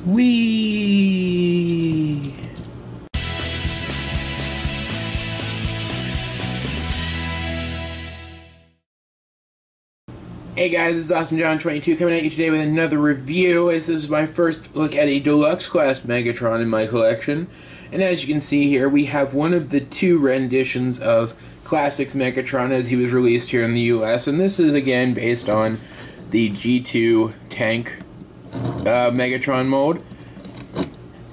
Whee! Hey guys, this is AwesomeJohn22 coming at you today with another review. This is my first look at a Deluxe class Megatron in my collection. And as you can see here, we have one of the two renditions of Classics Megatron as he was released here in the US. And this is again based on the G2 tank Megatron mold.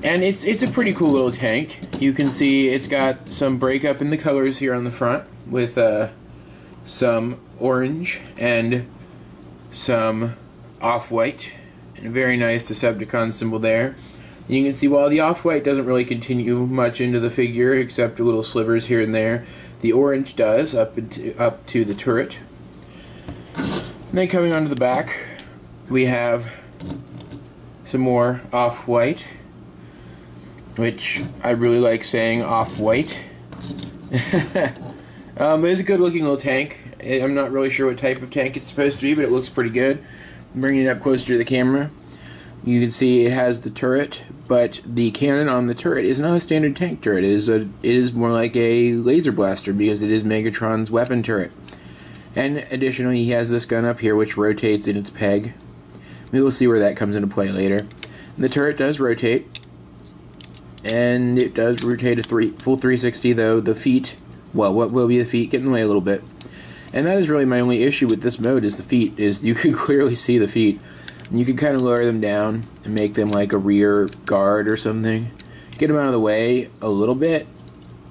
And it's a pretty cool little tank. You can see it's got some breakup in the colors here on the front with some orange and some off-white, and a very nice Decepticon symbol there. And you can see while the off-white doesn't really continue much into the figure except little slivers here and there, the orange does up to the turret. And then coming onto the back, we have some more off-white, which I really like saying off-white. It's a good looking little tank. I'm not really sure what type of tank it's supposed to be, but it looks pretty good. Bringing it up closer to the camera, you can see it has the turret, but the cannon on the turret is not a standard tank turret. It is more like a laser blaster because it is Megatron's weapon turret. And additionally, he has this gun up here which rotates in its peg. We will see where that comes into play later. And the turret does rotate, and it does rotate a full 360, though the feet, well, what will be the feet, get in the way a little bit. And that is really my only issue with this mode, is the feet, is you can clearly see the feet. And you can kind of lower them down and make them like a rear guard or something. Get them out of the way a little bit,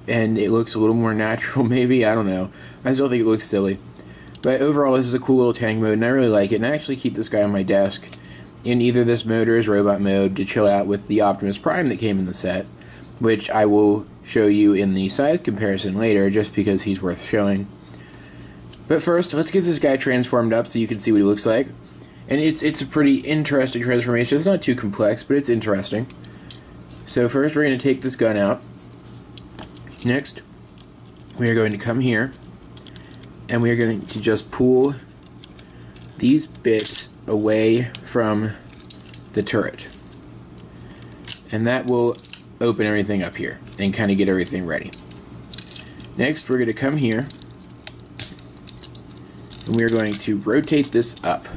and it looks a little more natural maybe, I don't know. I still think it looks silly. But overall, this is a cool little tank mode, and I really like it. And I actually keep this guy on my desk in either this mode or his robot mode to chill out with the Optimus Prime that came in the set, which I will show you in the size comparison later, just because he's worth showing. But first, let's get this guy transformed up so you can see what he looks like. And it's a pretty interesting transformation. It's not too complex, but it's interesting. So first, we're going to take this gun out. Next, we are going to come here, and we are going to just pull these bits away from the turret. And that will open everything up here and kind of get everything ready. Next, we're going to come here, and we're going to rotate this up.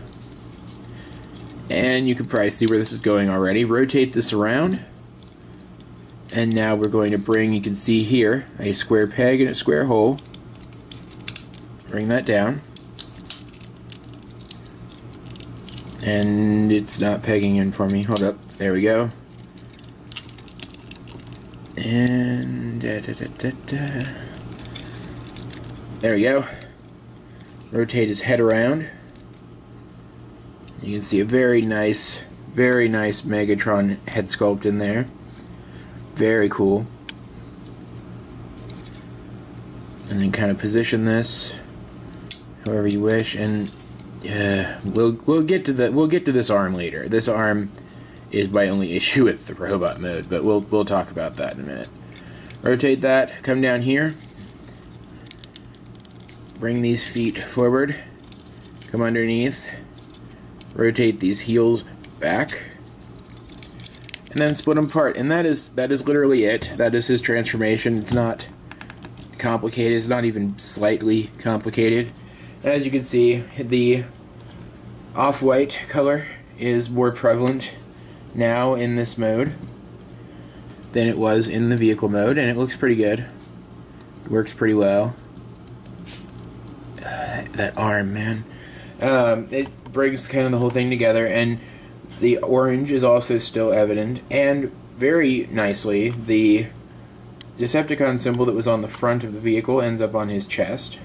And you can probably see where this is going already. Rotate this around, and now we're going to bring, you can see here, a square peg and a square hole. Bring that down. And it's not pegging in for me. Hold up. There we go. And there we go. Rotate his head around. You can see a very nice Megatron head sculpt in there. Very cool. And then kind of position this however you wish, and we'll get to this arm later. This arm is my only issue with the robot mode, but we'll talk about that in a minute. Rotate that, come down here, bring these feet forward, come underneath, rotate these heels back, and then split them apart. And that is literally it. That is his transformation. It's not complicated. It's not even slightly complicated. As you can see, the off-white color is more prevalent now in this mode than it was in the vehicle mode, and it looks pretty good. It works pretty well. That arm, man. It brings kind of the whole thing together, and the orange is also still evident, and very nicely the Decepticon symbol that was on the front of the vehicle ends up on his chest.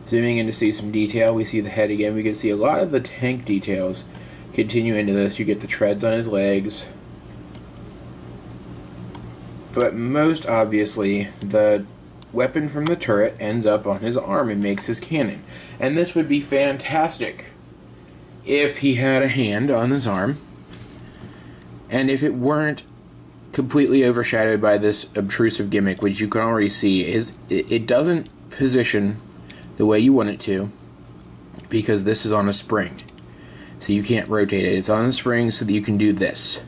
Zooming in to see some detail, we see the head again. We can see a lot of the tank details continue into this. You get the treads on his legs, but most obviously the weapon from the turret ends up on his arm and makes his cannon. And this would be fantastic if he had a hand on his arm, and if it weren't completely overshadowed by this obtrusive gimmick, which you can already see it doesn't position the way you want it to, because this is on a spring. So you can't rotate it. It's on a spring so that you can do this.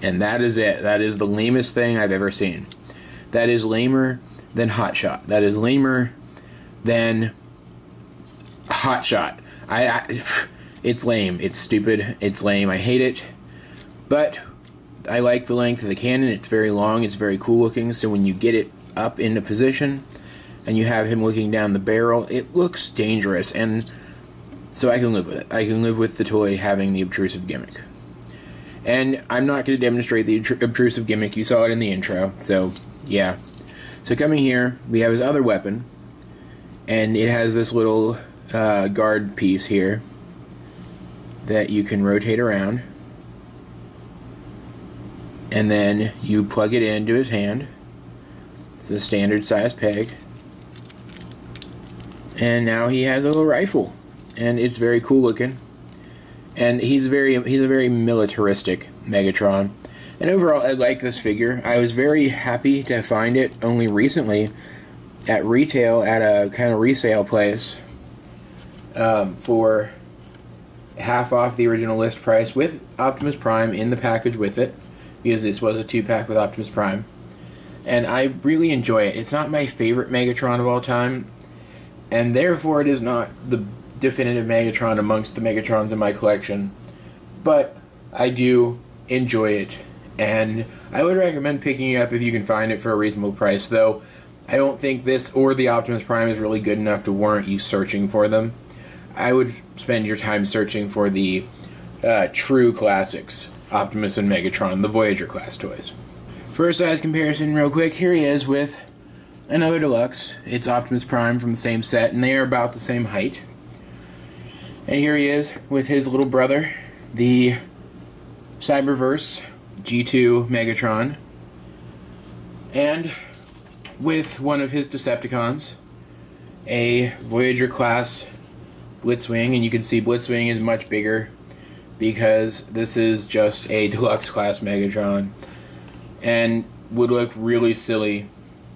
And that is it. That is the lamest thing I've ever seen. That is lamer than Hot Shot. That is lamer than Hot Shot. It's lame. It's stupid. It's lame. I hate it. But I like the length of the cannon. It's very long. It's very cool looking. So when you get it up into position and you have him looking down the barrel, it looks dangerous. And so I can live with it. I can live with the toy having the obtrusive gimmick. And I'm not going to demonstrate the obtrusive gimmick. You saw it in the intro. So, yeah. So coming here, we have his other weapon. And it has this little guard piece here that you can rotate around. And then you plug it into his hand. It's a standard size peg. And now he has a little rifle. And it's very cool looking. And he's a very militaristic Megatron. And overall, I like this figure. I was very happy to find it only recently at retail at a kind of resale place for half off the original list price with Optimus Prime in the package with it, because this was a 2-pack with Optimus Prime. And I really enjoy it. It's not my favorite Megatron of all time, and therefore it is not the definitive Megatron amongst the Megatrons in my collection, but I do enjoy it, and I would recommend picking it up if you can find it for a reasonable price, though I don't think this or the Optimus Prime is really good enough to warrant you searching for them. I would spend your time searching for the true classics, Optimus and Megatron, the Voyager class toys. For a size comparison real quick, here he is with another Deluxe. It's Optimus Prime from the same set, and they are about the same height. And here he is with his little brother, the Cyberverse G2 Megatron, and with one of his Decepticons, a Voyager class Blitzwing, and you can see Blitzwing is much bigger because this is just a Deluxe class Megatron, and would look really silly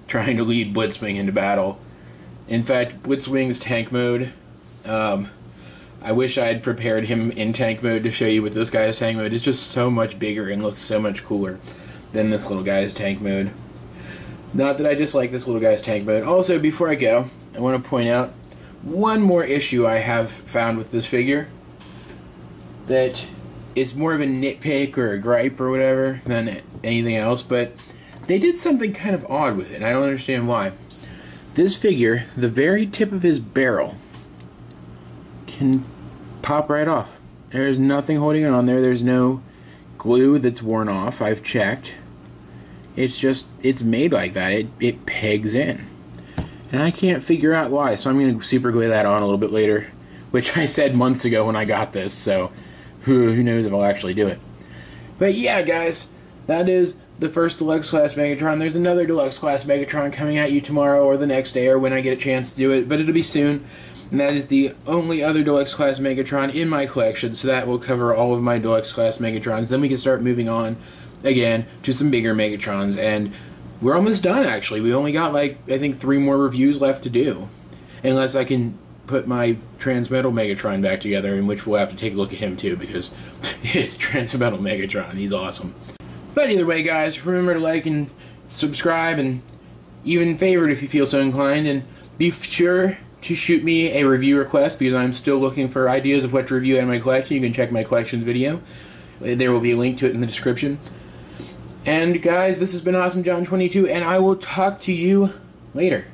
trying to lead Blitzwing into battle. In fact, Blitzwing's tank mode, I wish I had prepared him in tank mode to show you what this guy's tank mode is. Just so much bigger and looks so much cooler than this little guy's tank mode. Not that I dislike this little guy's tank mode. Also, before I go, I want to point out one more issue I have found with this figure that is more of a nitpick or a gripe or whatever than anything else, but they did something kind of odd with it, and I don't understand why. This figure, the very tip of his barrel can pop right off. There's nothing holding it on there. There's no glue that's worn off. I've checked. It's just, it's made like that. It pegs in. And I can't figure out why, so I'm going to super glue that on a little bit later, which I said months ago when I got this, so who knows if I'll actually do it. But yeah, guys, that is the first Deluxe Class Megatron. There's another Deluxe Class Megatron coming at you tomorrow or the next day or when I get a chance to do it, but it'll be soon. And that is the only other Deluxe Class Megatron in my collection, so that will cover all of my Deluxe Class Megatrons. Then we can start moving on, again, to some bigger Megatrons, and we're almost done, actually. We only got, like, I think 3 more reviews left to do. Unless I can put my Transmetal Megatron back together, in which we'll have to take a look at him, too, because it's Transmetal Megatron. He's awesome. But either way, guys, remember to like and subscribe, and even favorite if you feel so inclined, and be sure to shoot me a review request, because I'm still looking for ideas of what to review in my collection. You can check my collections video. There will be a link to it in the description. And guys, this has been Awesome John 22, and I will talk to you later.